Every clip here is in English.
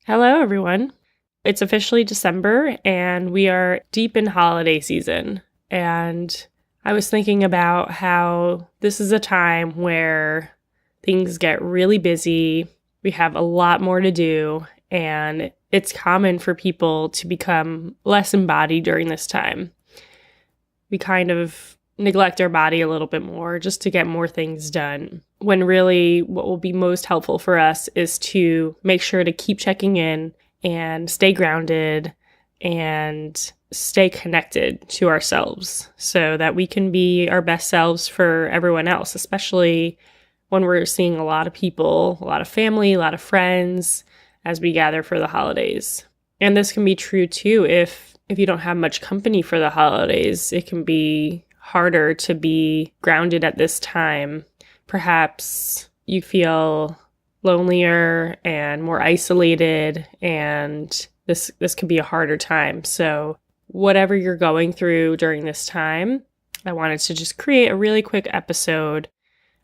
Hello, everyone. It's officially December and we are deep in holiday season. And I was thinking about how this is a time where things get really busy. We have a lot more to do, and it's common for people to become less embodied during this time. We kind of neglect our body a little bit more just to get more things done, when really what will be most helpful for us is to make sure to keep checking in and stay grounded and stay connected to ourselves so that we can be our best selves for everyone else, especially when we're seeing a lot of people, a lot of family, a lot of friends as we gather for the holidays. And this can be true too if you don't have much company for the holidays. It can be harder to be grounded at this time. Perhaps you feel lonelier and more isolated, and this could be a harder time. So whatever you're going through during this time, I wanted to just create a really quick episode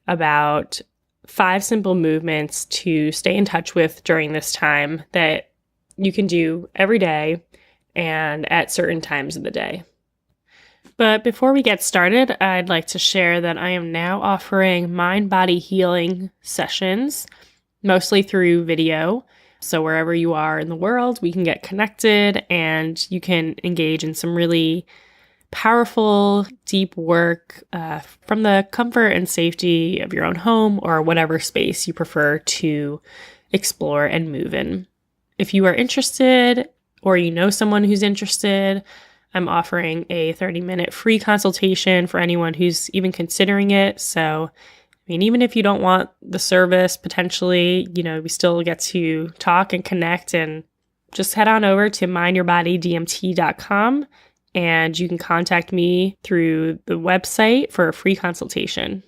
about 5 simple movements to stay in touch with during this time that you can do every day and at certain times of the day. But before we get started, I'd like to share that I am now offering mind-body healing sessions, mostly through video. So wherever you are in the world, we can get connected and you can engage in some really powerful, deep work from the comfort and safety of your own home or whatever space you prefer to explore and move in. If you are interested or you know someone who's interested, I'm offering a 30-minute free consultation for anyone who's even considering it. So, even if you don't want the service, potentially, we still get to talk and connect, and just head on over to mindyourbodydmt.com and you can contact me through the website for a free consultation.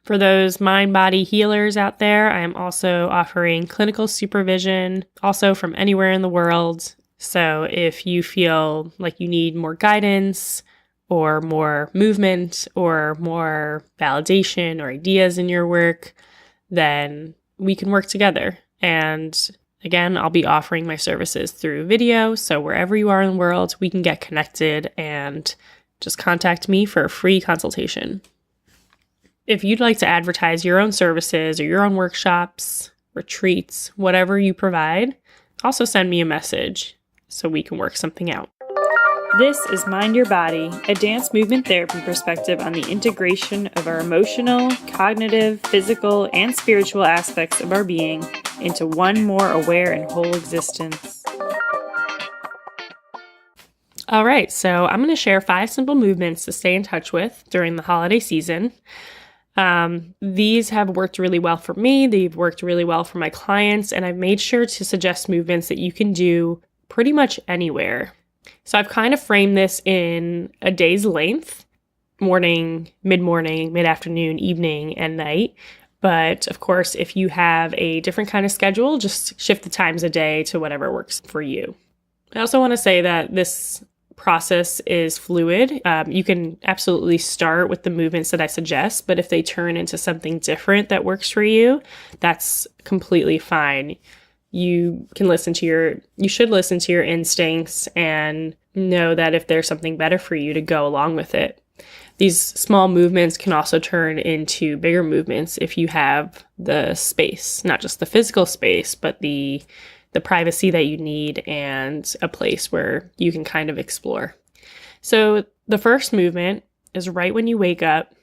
For those mind-body healers out there, I am also offering clinical supervision, also from anywhere in the world. So if you feel like you need more guidance or more movement or more validation or ideas in your work, then we can work together. And again, I'll be offering my services through video. So wherever you are in the world, we can get connected and just contact me for a free consultation. If you'd like to advertise your own services or your own workshops, retreats, whatever you provide, also send me a message so we can work something out. This is Mind Your Body, a dance movement therapy perspective on the integration of our emotional, cognitive, physical, and spiritual aspects of our being into one more aware and whole existence. All right, so I'm going to share 5 simple movements to stay in touch with during the holiday season. These have worked really well for me. They've worked really well for my clients, and I've made sure to suggest movements that you can do pretty much anywhere. So I've kind of framed this in a day's length: morning, mid-morning, mid-afternoon, evening, and night. But of course, if you have a different kind of schedule, just shift the times a day to whatever works for you. I also want to say that this process is fluid. You can absolutely start with the movements that I suggest, but if they turn into something different that works for you, that's completely fine. You should listen to your instincts and know that if there's something better for you, to go along with it. These small movements can also turn into bigger movements if you have the space, not just the physical space, but the privacy that you need and a place where you can kind of explore. So the first movement is right when you wake up.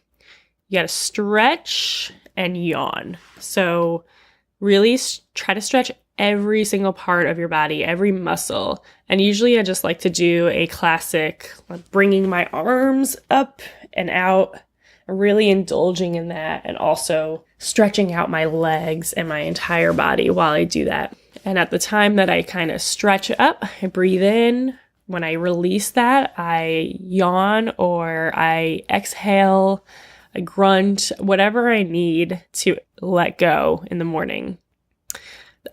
You got to stretch and yawn. So really try to stretch every single part of your body, every muscle. And usually I just like to do a classic, like bringing my arms up and out, really indulging in that, and also stretching out my legs and my entire body while I do that. And at the time that I kind of stretch up, I breathe in. When I release that, I yawn or I exhale, I grunt, whatever I need to let go in the morning.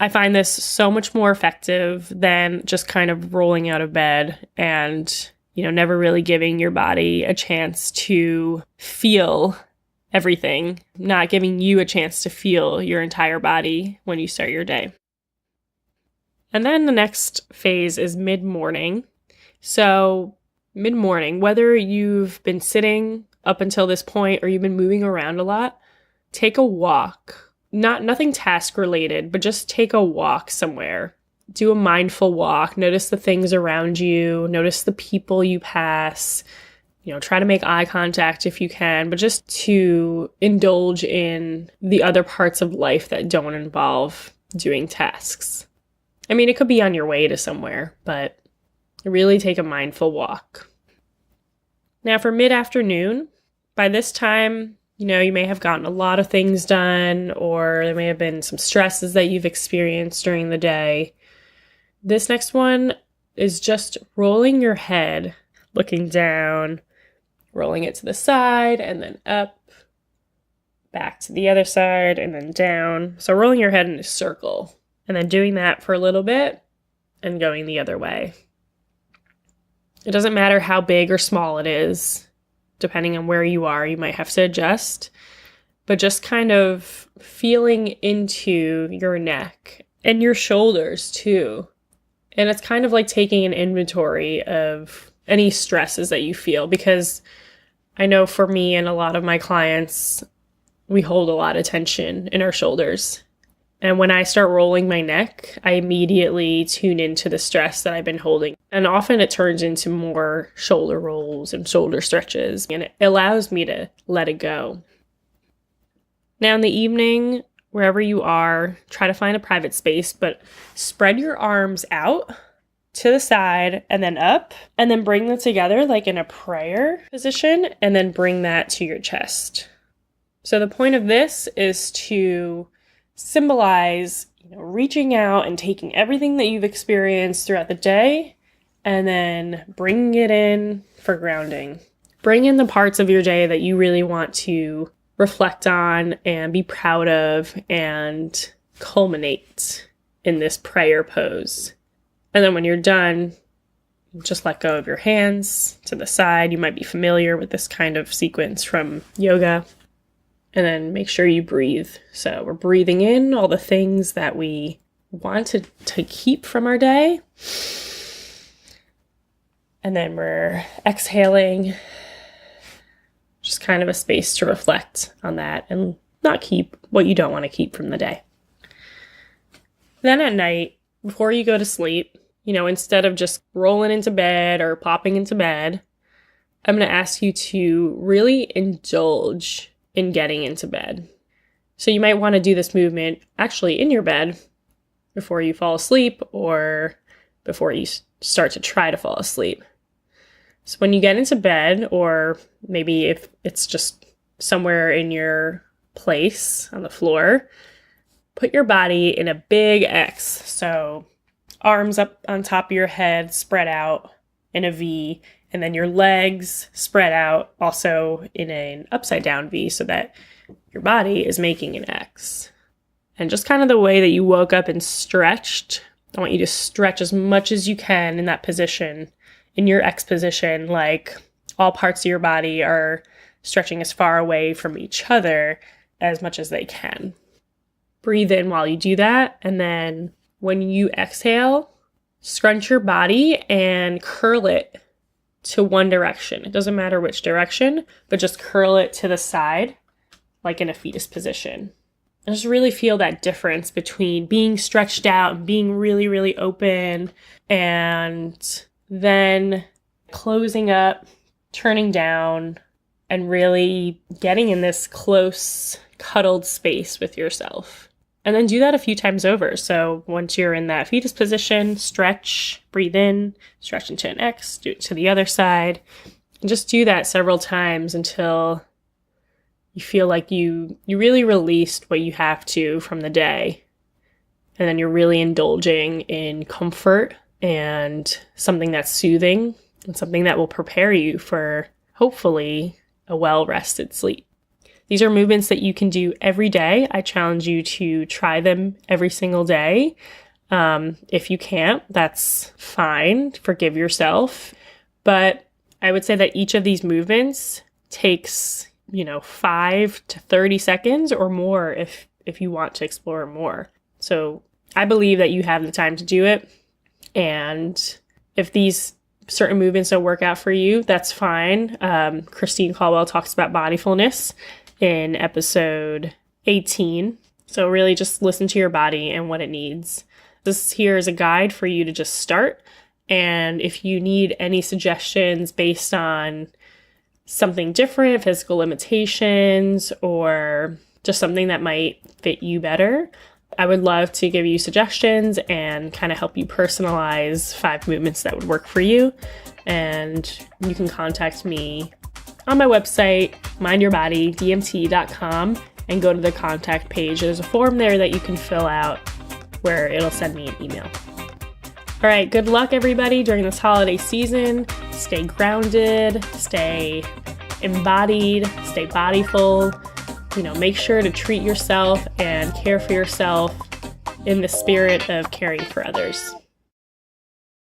I find this so much more effective than just kind of rolling out of bed and, never really giving your body a chance to feel everything, not giving you a chance to feel your entire body when you start your day. And then the next phase is mid-morning. So mid-morning, whether you've been sitting up until this point or you've been moving around a lot, take a walk. Nothing task related, but just take a walk somewhere. Do a mindful walk. Notice the things around you. Notice the people you pass. Try to make eye contact if you can, but just to indulge in the other parts of life that don't involve doing tasks. I mean, it could be on your way to somewhere, but really take a mindful walk. Now for mid-afternoon, by this time, you may have gotten a lot of things done, or there may have been some stresses that you've experienced during the day. This next one is just rolling your head, looking down, rolling it to the side, and then up, back to the other side, and then down. So rolling your head in a circle, and then doing that for a little bit, and going the other way. It doesn't matter how big or small it is. Depending on where you are, you might have to adjust. But just kind of feeling into your neck and your shoulders too. And it's kind of like taking an inventory of any stresses that you feel, because I know for me and a lot of my clients, we hold a lot of tension in our shoulders. And when I start rolling my neck, I immediately tune into the stress that I've been holding. And often it turns into more shoulder rolls and shoulder stretches, and it allows me to let it go. Now in the evening, wherever you are, try to find a private space, but spread your arms out to the side and then up, and then bring them together like in a prayer position, and then bring that to your chest. So the point of this is to symbolize, reaching out and taking everything that you've experienced throughout the day and then bringing it in for grounding. Bring in the parts of your day that you really want to reflect on and be proud of and culminate in this prayer pose. And then when you're done, just let go of your hands to the side. You might be familiar with this kind of sequence from yoga. And then make sure you breathe. So we're breathing in all the things that we want to keep from our day. And then we're exhaling. Just kind of a space to reflect on that and not keep what you don't want to keep from the day. Then at night, before you go to sleep, instead of just rolling into bed or popping into bed, I'm going to ask you to really indulge in getting into bed. So you might want to do this movement actually in your bed before you fall asleep or before you start to try to fall asleep. So when you get into bed, or maybe if it's just somewhere in your place on the floor, put your body in a big X. So arms up on top of your head, spread out in a V, and then your legs spread out also in an upside down V so that your body is making an X. And just kind of the way that you woke up and stretched, I want you to stretch as much as you can in that position, in your X position, like all parts of your body are stretching as far away from each other as much as they can. Breathe in while you do that, and then when you exhale, scrunch your body and curl it to one direction. It doesn't matter which direction, but just curl it to the side, like in a fetus position. And just really feel that difference between being stretched out and being really, really open, and then closing up, turning down, and really getting in this close, cuddled space with yourself. And then do that a few times over. So once you're in that fetus position, stretch, breathe in, stretch into an X, do it to the other side. And just do that several times until you feel like you really released what you have to from the day. And then you're really indulging in comfort and something that's soothing and something that will prepare you for, hopefully, a well-rested sleep. These are movements that you can do every day. I challenge you to try them every single day. If you can't, that's fine. Forgive yourself. But I would say that each of these movements takes, 5 to 30 seconds or more if you want to explore more. So I believe that you have the time to do it. And if these certain movements don't work out for you, that's fine. Christine Caldwell talks about bodyfulness in episode 18. So really just listen to your body and what it needs. This here is a guide for you to just start. And if you need any suggestions based on something different, physical limitations, or just something that might fit you better, I would love to give you suggestions and kind of help you personalize 5 movements that would work for you. And you can contact me on my website, mindyourbodydmt.com, and go to the contact page. There's a form there that you can fill out where it'll send me an email. All right, good luck everybody during this holiday season. Stay grounded, stay embodied, stay bodyful. Make sure to treat yourself and care for yourself in the spirit of caring for others.